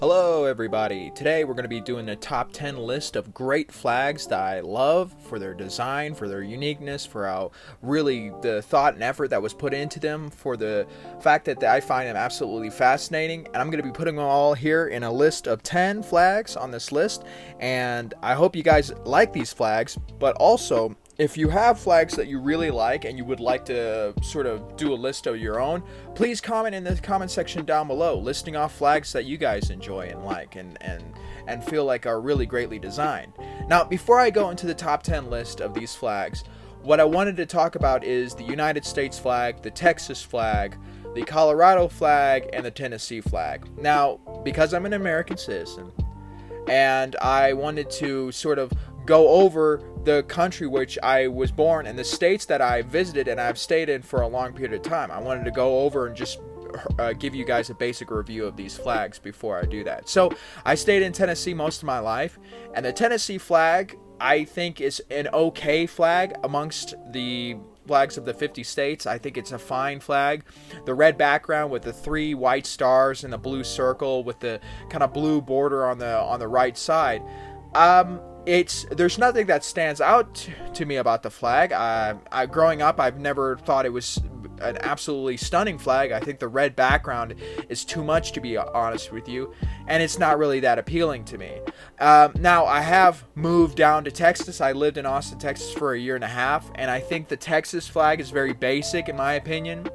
Hello everybody, today we're going to be doing a top 10 list of great flags that I love for their design, for their uniqueness, for how really the thought and effort that was put into them, for the fact that I find them absolutely fascinating. And I'm going to be putting them all here in a list of 10 flags on this list, and I hope you guys like these flags. But also, if you have flags that you really like and you would like to sort of do a list of your own, please comment in the comment section down below, listing off flags that you guys enjoy and like and feel like are really greatly designed. Now, before I go into the top 10 list of these flags, what I wanted to talk about is the United States flag, the Texas flag, the Colorado flag, and the Tennessee flag. Now, because I'm an American citizen, and I wanted to sort of go over the country which I was born and the states that I visited and I've stayed in for a long period of time, I wanted to go over and just give you guys a basic review of these flags before I do that. So I stayed in Tennessee most of my life, and the Tennessee flag I think is an okay flag amongst the flags of the 50 states. I think it's a fine flag. The red background with the 3 white stars and the blue circle with the kind of blue border on the right side. There's nothing that stands out to me about the flag. Growing up, I've never thought it was an absolutely stunning flag. I think the red background is too much, to be honest with you, and it's not really that appealing to me. Now, I have moved down to Texas. I lived in Austin, Texas for a year and a half, and I think the Texas flag is very basic in my opinion.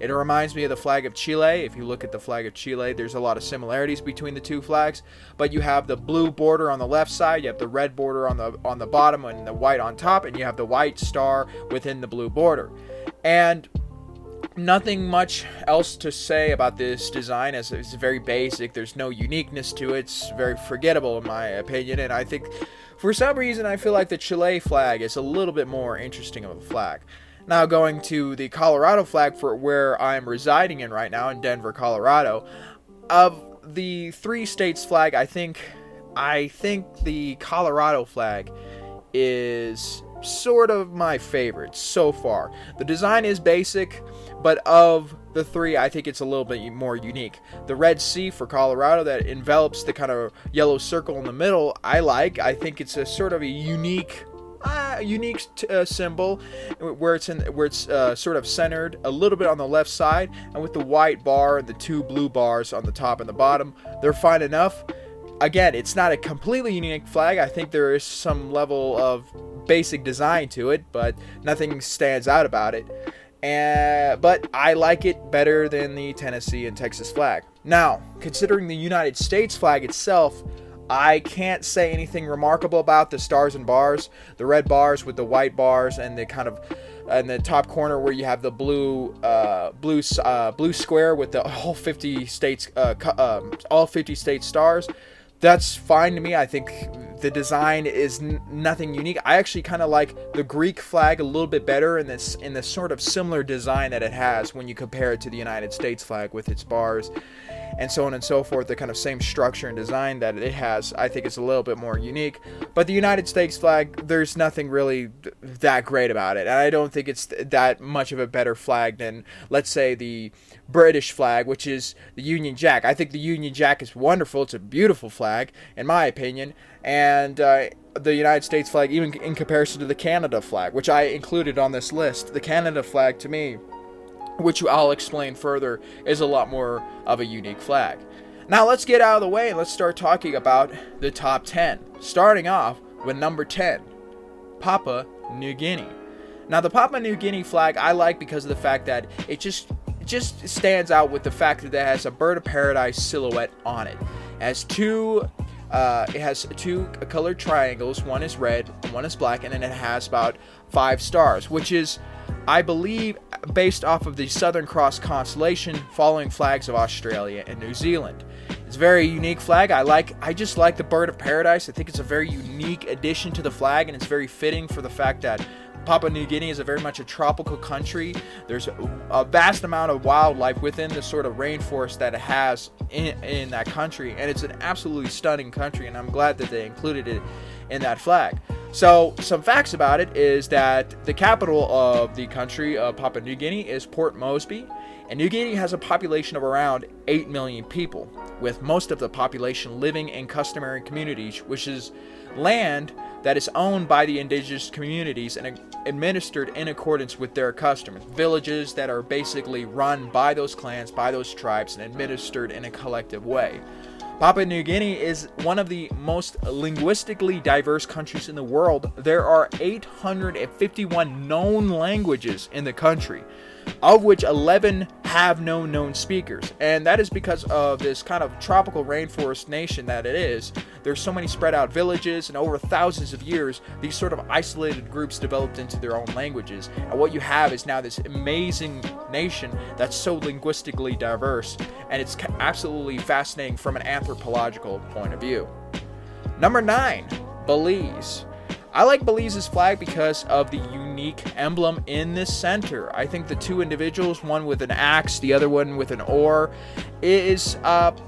It reminds me of the flag of Chile. If you look at the flag of Chile, there's a lot of similarities between the two flags. But you have the blue border on the left side, you have the red border on the bottom, and the white on top, and you have the white star within the blue border. And nothing much else to say about this design, as it's very basic. There's no uniqueness to it. It's very forgettable in my opinion, and I think for some reason I feel like the Chile flag is a little bit more interesting of a flag. Now, going to the Colorado flag, for where I'm residing in right now, in Denver, Colorado. Of the 3 states flag, I think the Colorado flag is sort of my favorite so far. The design is basic, but of the 3, I think it's a little bit more unique. The red C for Colorado that envelops the kind of yellow circle in the middle, I think it's a sort of a unique symbol, where it's sort of centered a little bit on the left side, and with the white bar and the 2 blue bars on the top and the bottom, they're fine enough. Again, it's not a completely unique flag. I think there is some level of basic design to it, but nothing stands out about it. But I like it better than the Tennessee and Texas flag. Now, considering the United States flag itself, I can't say anything remarkable about the stars and bars. The red bars with the white bars, and the kind of in the top corner where you have the blue square with the all 50 states stars. That's fine to me. I think the design is nothing unique. I actually kind of like the Greek flag a little bit better in this sort of similar design that it has when you compare it to the United States flag with its bars and so on and so forth. The kind of same structure and design that it has, I think, is a little bit more unique. But the United States flag, there's nothing really that great about it, and I don't think it's that much of a better flag than, let's say, the British flag, which is the Union Jack. I think the Union Jack is wonderful. It's a beautiful flag, in my opinion. And the United States flag, even in comparison to the Canada flag, which I included on this list, the Canada flag, to me, which I'll explain further, is a lot more of a unique flag. Now, let's get out of the way and let's start talking about the top 10. Starting off with number 10, Papua New Guinea. Now, the Papua New Guinea flag I like because of the fact that it just stands out with the fact that it has a bird of paradise silhouette on it. It has two colored triangles. One is red and one is black, and then it has about 5 stars, which is, I believe, based off of the Southern Cross constellation, following flags of Australia and New Zealand. It's a very unique flag. I just like the bird of paradise. I think it's a very unique addition to the flag, and it's very fitting for the fact that Papua New Guinea is very much a tropical country. There's a vast amount of wildlife within the sort of rainforest that it has in that country, and it's an absolutely stunning country, and I'm glad that they included it in that flag. So some facts about it is that the capital of the country of Papua New Guinea is Port Moresby, and New Guinea has a population of around 8 million people, with most of the population living in customary communities, which is land that is owned by the indigenous communities and administered in accordance with their customs. Villages that are basically run by those clans, by those tribes, and administered in a collective way. Papua New Guinea is one of the most linguistically diverse countries in the world. There are 851 known languages in the country, of which 11 have no known speakers. And that is because of this kind of tropical rainforest nation that it is. There's so many spread out villages, and over thousands of years, these sort of isolated groups developed into their own languages. And what you have is now this amazing nation that's so linguistically diverse, and it's absolutely fascinating from an anthropological point of view. Number 9, Belize. I like Belize's flag because of the unique emblem in the center. I think the two individuals, one with an axe, the other one with an oar, is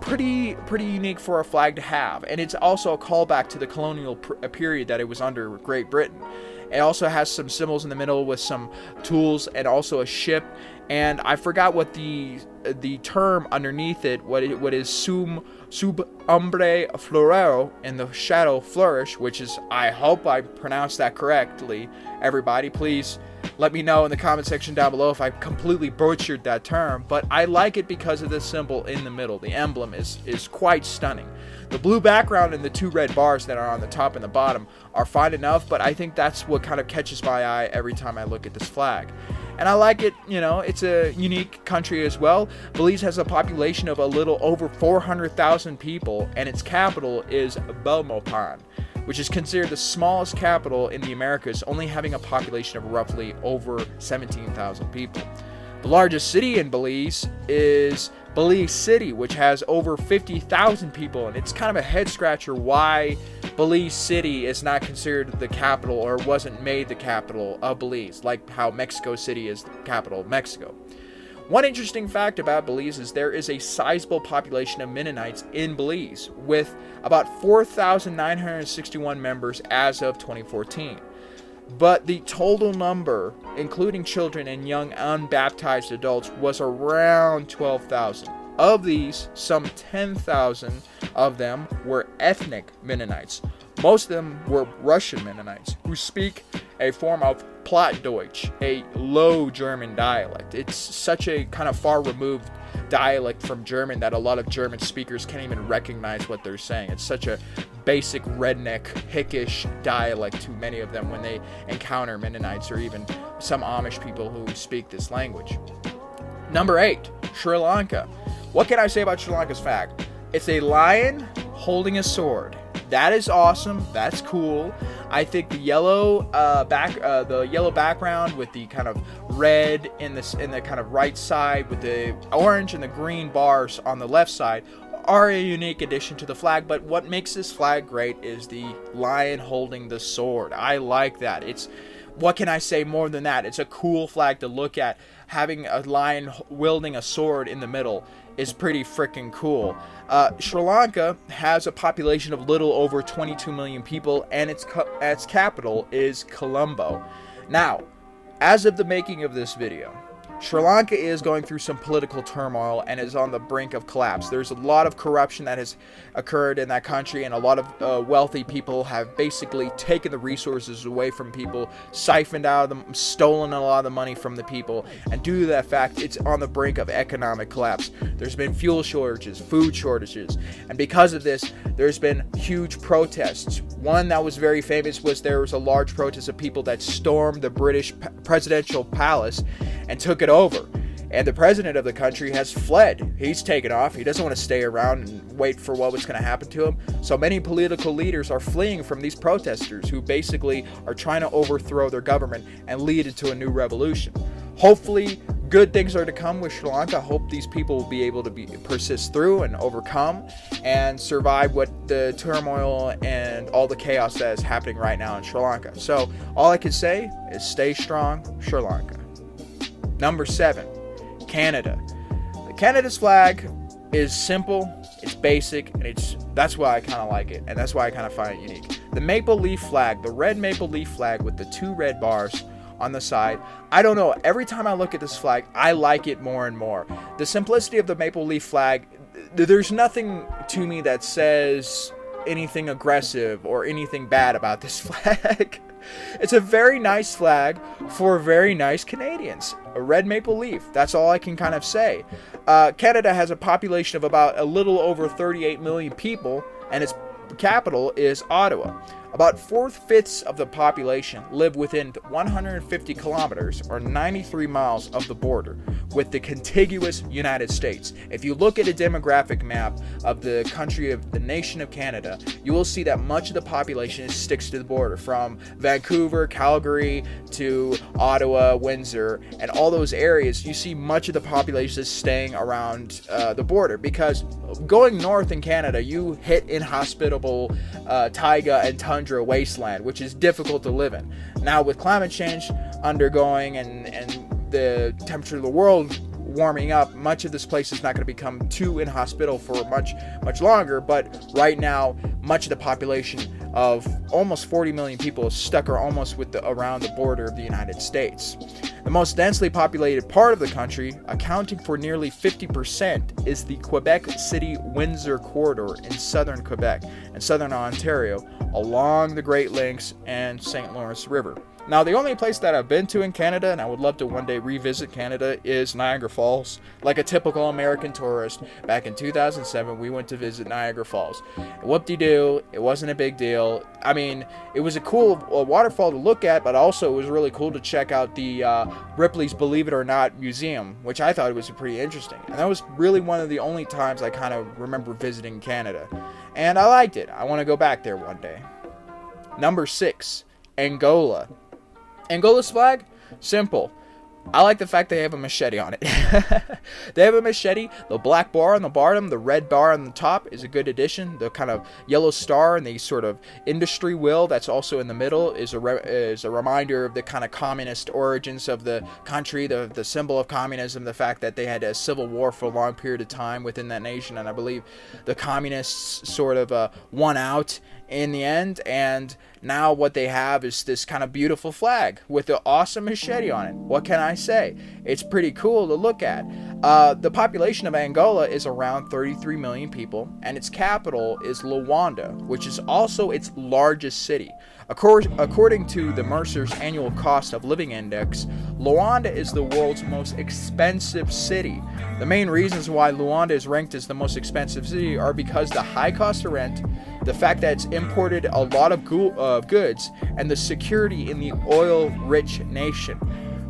pretty unique for a flag to have. And it's also a callback to the colonial period that it was under Great Britain. It also has some symbols in the middle with some tools and also a ship. And I forgot what the term underneath it, what is sub umbre florero, in the shadow flourish, which is, I hope I pronounced that correctly. Everybody, please let me know in the comment section down below if I completely butchered that term. But I like it because of this symbol in the middle. The emblem is quite stunning. The blue background and the two red bars that are on the top and the bottom are fine enough, but I think that's what kind of catches my eye every time I look at this flag. And I like it, it's a unique country as well. Belize has a population of a little over 400,000 people, and its capital is Belmopan, which is considered the smallest capital in the Americas, only having a population of roughly over 17,000 people. The largest city in Belize is Belize City, which has over 50,000 people, and it's kind of a head scratcher why Belize City is not considered the capital or wasn't made the capital of Belize, like how Mexico City is the capital of Mexico. One interesting fact about Belize is there is a sizable population of Mennonites in Belize, with about 4,961 members as of 2014. But the total number, including children and young unbaptized adults, was around 12,000. Of these, some 10,000 of them were ethnic Mennonites. Most of them were Russian Mennonites who speak a form of Plattdeutsch, a Low German dialect. It's such a kind of far removed dialect from German that a lot of German speakers can't even recognize what they're saying. It's such a basic redneck, hickish dialect to many of them when they encounter Mennonites or even some Amish people who speak this language. Number 8, Sri Lanka. What can I say about Sri Lanka's flag? It's a lion holding a sword. That is awesome. That's cool. I think the yellow background with the kind of red in the kind of right side with the orange and the green bars on the left side are a unique addition to the flag. But what makes this flag great is the lion holding the sword. I like that. What can I say more than that? It's a cool flag to look at. Having a lion wielding a sword in the middle is pretty freaking cool. Sri Lanka has a population of little over 22 million people, and its capital is Colombo. Now, as of the making of this video, Sri Lanka is going through some political turmoil and is on the brink of collapse. There's a lot of corruption that has occurred in that country, and a lot of wealthy people have basically taken the resources away from people, siphoned out of them, stolen a lot of the money from the people, and due to that fact, it's on the brink of economic collapse. There's been fuel shortages, food shortages, and because of this, there's been huge protests. One that was very famous was there was a large protest of people that stormed the British presidential palace and took it over. And the president of the country has fled. He's taken off. He doesn't want to stay around and wait for what was going to happen to him. So many political leaders are fleeing from these protesters who basically are trying to overthrow their government and lead it to a new revolution. Hopefully, good things are to come with Sri Lanka. I hope these people will be able to persist through and overcome and survive what the turmoil and all the chaos that is happening right now in Sri Lanka. So all I can say is stay strong, Sri Lanka. Number 7, Canada. Canada's flag is simple, it's basic, and that's why I kind of like it, and that's why I kind of find it unique. The maple leaf flag, the red maple leaf flag with the 2 red bars on the side. I don't know. Every time I look at this flag, I like it more and more. The simplicity of the maple leaf flag, there's nothing to me that says anything aggressive or anything bad about this flag. It's a very nice flag for very nice Canadians. A red maple leaf. That's all I can kind of say. Canada has a population of about a little over 38 million people, and its capital is Ottawa. About 4/5 of the population live within 150 kilometers or 93 miles of the border with the contiguous United States. If you look at a demographic map of the country of the nation of Canada, you will see that much of the population sticks to the border, from Vancouver, Calgary to Ottawa, Windsor, and all those areas. You see much of the population is staying around the border, because going north in Canada, you hit inhospitable taiga and tundra wasteland, which is difficult to live in. Now, with climate change undergoing and the temperature of the world warming up, much of this place is not going to become too inhospitable for much longer. But right now, much of the population of almost 40 million people is stuck or almost around the border of the United States. The most densely populated part of the country, accounting for nearly 50%, is the Quebec City-Windsor corridor in southern Quebec and southern Ontario, along the Great Lakes and St. Lawrence River. Now, the only place that I've been to in Canada, and I would love to one day revisit Canada, is Niagara Falls. Like a typical American tourist, back in 2007, we went to visit Niagara Falls. Whoop-de-doo, it wasn't a big deal. I mean, it was a cool waterfall to look at, but also it was really cool to check out the Ripley's Believe It or Not Museum, which I thought was pretty interesting. And that was really one of the only times I kind of remember visiting Canada. And I liked it. I want to go back there one day. Number 6, Angola. Angola's flag? Simple. I like the fact they have a machete on it. They have a machete. The black bar on the bottom, the red bar on the top is a good addition. The kind of yellow star and the sort of industry wheel that's also in the middle is a reminder of the kind of communist origins of the country, the symbol of communism, the fact that they had a civil war for a long period of time within that nation, and I believe the communists sort of won out in the end, and now what they have is this kind of beautiful flag with an awesome machete on it. What can I say? It's pretty cool to look at. The population of Angola is around 33 million people, and its capital is Luanda, which is also its largest city. According to the Mercer's annual cost of living index, Luanda is the world's most expensive city. The main reasons why Luanda is ranked as the most expensive city are because the high cost of rent, the fact that it's imported a lot of goods, and the security in the oil-rich nation.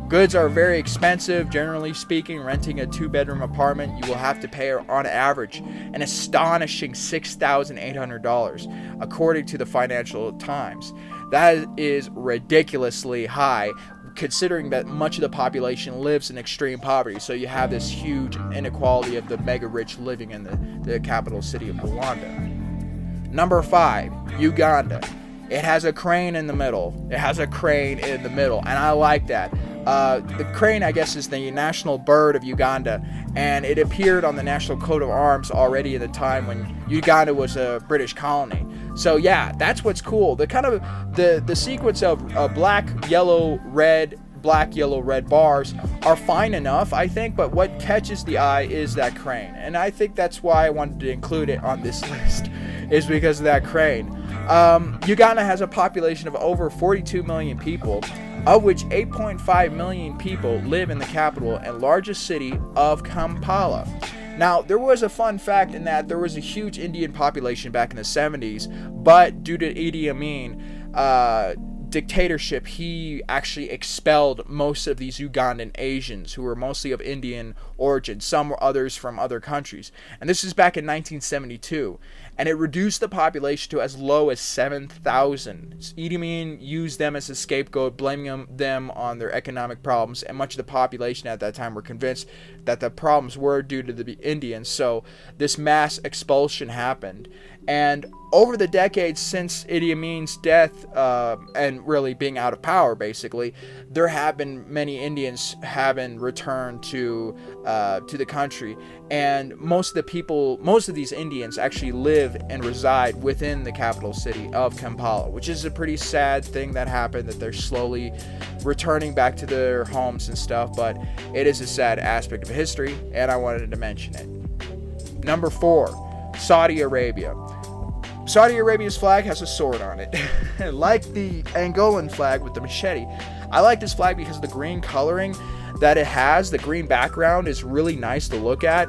Goods are very expensive. Generally speaking, renting a 2-bedroom apartment, you will have to pay on average an astonishing $6,800, according to the Financial Times. That is ridiculously high, considering that much of the population lives in extreme poverty. So you have this huge inequality of the mega rich living in the capital city of Luanda. Number 5, Uganda. It has a crane in the middle. And I like that. The crane, I guess, is the national bird of Uganda, and it appeared on the national coat of arms already at the time when Uganda was a British colony. So yeah, that's what's cool. The kind of the sequence of black, yellow, red bars are fine enough, I think, but what catches the eye is that crane, and I think that's why I wanted to include it on this list, is because of that crane. Uganda has a population of over 42 million people, of which 8.5 million people live in the capital and largest city of Kampala. Now, there was a fun fact in that there was a huge Indian population back in the 70s, but due to Idi Amin dictatorship, he actually expelled most of these Ugandan Asians who were mostly of Indian origin, some others from other countries. And this is back in 1972. And it reduced the population to as low as 7,000. Idi Amin used them as a scapegoat, blaming them on their economic problems, and much of the population at that time were convinced that the problems were due to the Indians. So this mass expulsion happened. And over the decades since Idi Amin's death, and them really being out of power, basically, there have been many Indians having returned to the country, and most of these Indians actually live and reside within the capital city of Kampala, which is a pretty sad thing that happened, that they're slowly returning back to their homes and stuff, but it is a sad aspect of history, and I wanted to mention it. Number 4, Saudi Arabia. Saudi Arabia's flag has a sword on it. Like the Angolan flag with the machete, I like this flag because of the green coloring that it has. The green background is really nice to look at.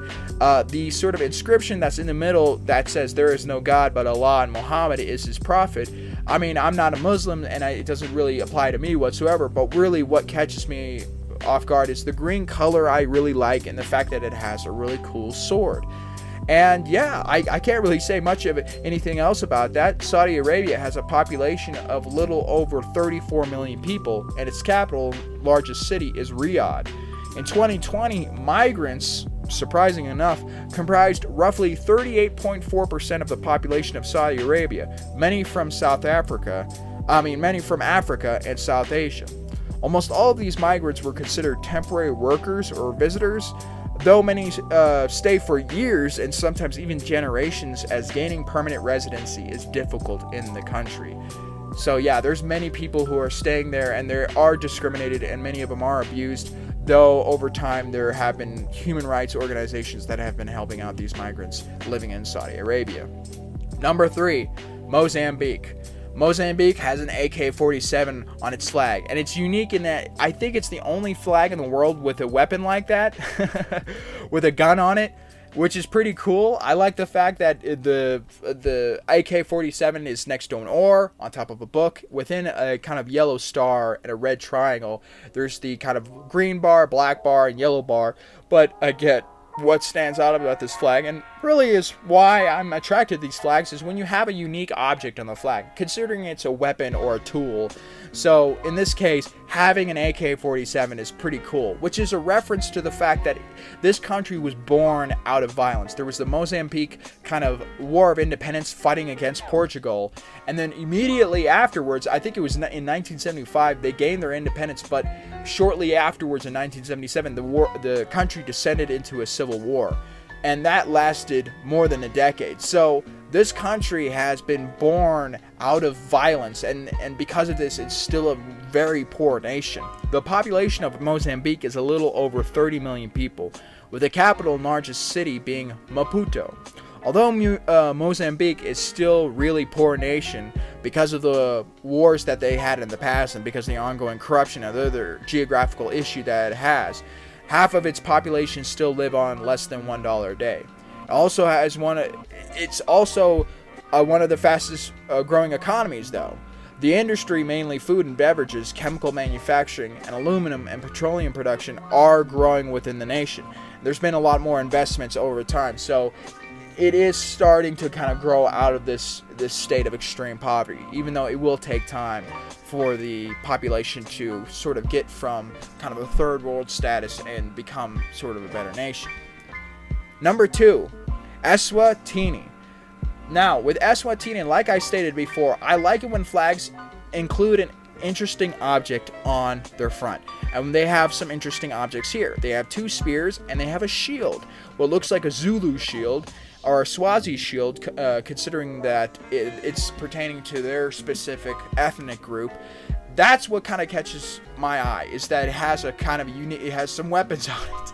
The sort of inscription that's in the middle that says there is no God but Allah and Muhammad is his prophet. I mean, I'm not a Muslim and it doesn't really apply to me whatsoever, but really what catches me off guard is the green color I really like, and the fact that it has a really cool sword. And yeah, I can't really say much of anything else about that. Saudi Arabia has a population of little over 34 million people, and its capital, largest city, is Riyadh. In 2020, migrants, surprising enough, comprised roughly 38.4% of the population of Saudi Arabia, many from Africa and South Asia. Almost all of these migrants were considered temporary workers or visitors, though many stay for years and sometimes even generations, as gaining permanent residency is difficult in the country. So yeah, there's many people who are staying there, and they are discriminated, and many of them are abused, though over time there have been human rights organizations that have been helping out these migrants living in Saudi Arabia. Number 3, Mozambique. Mozambique has an AK-47 on its flag, and it's unique in that I think it's the only flag in the world with a weapon like that, with a gun on it, which is pretty cool. I like the fact that the AK-47 is next to an oar on top of a book. Within a kind of yellow star and a red triangle, there's the kind of green bar, black bar, and yellow bar. But again, what stands out about this flag, and really is why I'm attracted to these flags, is when you have a unique object on the flag, considering it's a weapon or a tool. So in this case, having an AK-47 is pretty cool, which is a reference to the fact that this country was born out of violence. There was the Mozambique kind of war of independence fighting against Portugal, and then immediately afterwards, I think it was in 1975, they gained their independence, but shortly afterwards in 1977, the country descended into a civil war, and that lasted more than a decade. So this country has been born out of violence, and because of this, it's still a very poor nation. The population of Mozambique is a little over 30 million people, with the capital and largest city being Maputo. Although Mozambique is still really poor nation because of the wars that they had in the past, and because of the ongoing corruption and other geographical issue that it has, half of its population still live on less than $1 a day. It's also one of the fastest growing economies, though. The industry, mainly food and beverages, chemical manufacturing, and aluminum and petroleum production, are growing within the nation. There's been a lot more investments over time, so it is starting to kind of grow out of this state of extreme poverty, even though it will take time for the population to sort of get from kind of a third world status and become sort of a better nation. Number 2, Eswatini. Now, with Eswatini, like I stated before, I like it when flags include an interesting object on their front. And they have some interesting objects here. They have 2 spears, and they have a shield. What looks like a Zulu shield, or a Swazi shield, considering that it's pertaining to their specific ethnic group. That's what kind of catches my eye, is that it has a kind of it has some weapons on it.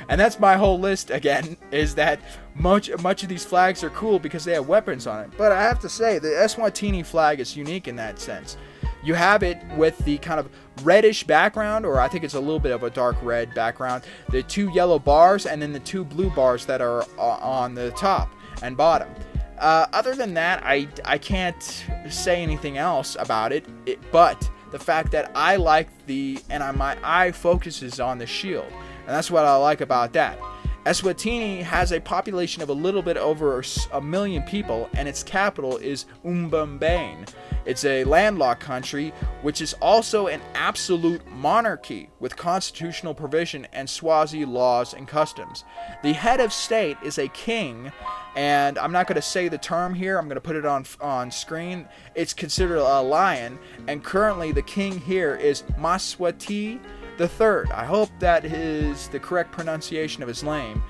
And that's my whole list again, is that much of these flags are cool because they have weapons on it. But I have to say, the Eswatini flag is unique in that sense. You have it with the kind of reddish background, or I think it's a little bit of a dark red background, the 2 yellow bars, and then the 2 blue bars that are on the top and bottom. Other than that, I can't say anything else about it, but the fact that I like my eye focuses on the shield. And that's what I like about that. Eswatini has a population of a little bit over a million people, and its capital is Mozambique. It's a landlocked country, which is also an absolute monarchy with constitutional provision and Swazi laws and customs. The head of state is a king, and I'm not going to say the term here. I'm going to put it on screen. It's considered a lion, and currently the king here is Moswati III. I hope that is the correct pronunciation of his name.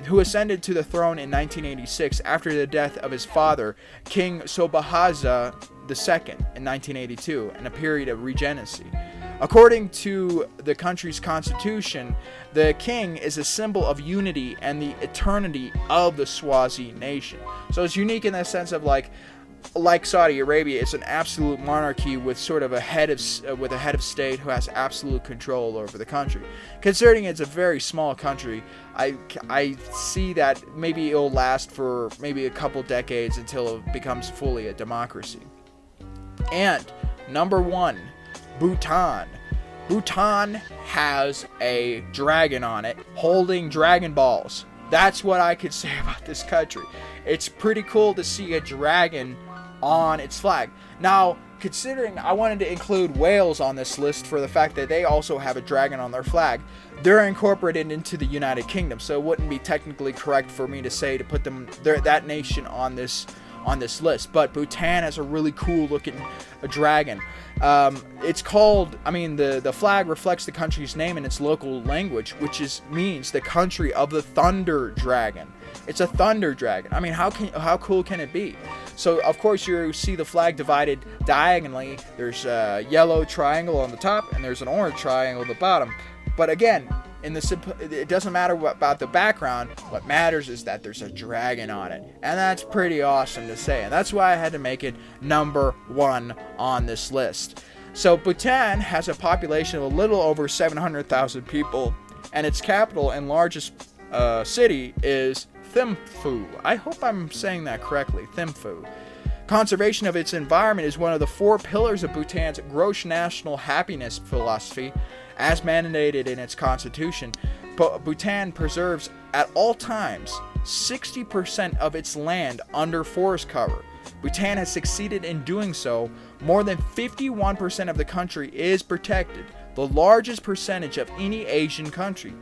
Who ascended to the throne in 1986 after the death of his father, King Sobahaza II, in 1982, in a period of regency. According to the country's constitution, the king is a symbol of unity and the eternity of the Swazi nation. So it's unique in the sense of like Saudi Arabia, it's an absolute monarchy with sort of a head of state who has absolute control over the country. Considering it's a very small country, I see that maybe it'll last for maybe a couple decades until it becomes fully a democracy. And number 1, Bhutan. Bhutan has a dragon on it holding Dragon Balls. That's what I could say about this country. It's pretty cool to see a dragon on its flag. Now, considering I wanted to include Wales on this list for the fact that they also have a dragon on their flag, they're incorporated into the United Kingdom, so it wouldn't be technically correct for me to say to put that nation on this list. But Bhutan has a really cool looking dragon. It's called, the flag reflects the country's name in its local language, which means the country of the thunder dragon. It's a thunder dragon. How cool can it be? So of course you see the flag divided diagonally. There's a yellow triangle on the top and there's an orange triangle at the bottom. But again, it doesn't matter about the background. What matters is that there's a dragon on it, and that's pretty awesome to say, and that's why I had to make it number 1 on this list. So Bhutan has a population of a little over 700,000 people, and its capital and largest city is Thimphu. I hope I'm saying that correctly, Thimphu. Conservation of its environment is one of the 4 pillars of Bhutan's gross national happiness philosophy, as mandated in its constitution. Bhutan preserves at all times 60% of its land under forest cover. Bhutan has succeeded in doing so. More than 51% of the country is protected, the largest percentage of any Asian country.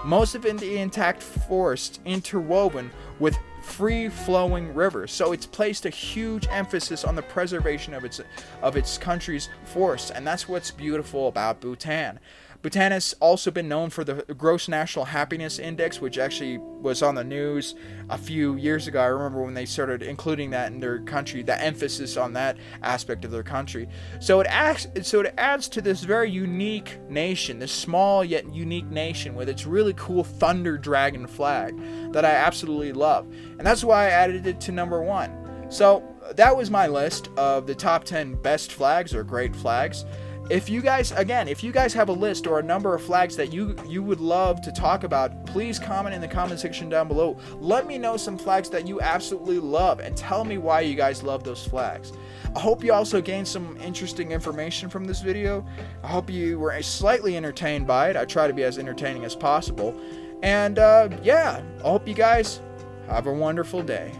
Most of the intact forests interwoven with free-flowing rivers, so it's placed a huge emphasis on the preservation of its country's forests, and that's what's beautiful about Bhutan. Bhutan has also been known for the Gross National Happiness Index, which actually was on the news a few years ago. I remember when they started including that in their country, the emphasis on that aspect of their country. So it adds to this very unique nation, this small yet unique nation with its really cool thunder dragon flag that I absolutely love. And that's why I added it to number 1. So that was my list of the top 10 best flags or great flags. If you guys have a list or a number of flags that you would love to talk about, please comment in the comment section down below. Let me know some flags that you absolutely love and tell me why you guys love those flags. I hope you also gained some interesting information from this video. I hope you were slightly entertained by it. I try to be as entertaining as possible. And I hope you guys have a wonderful day.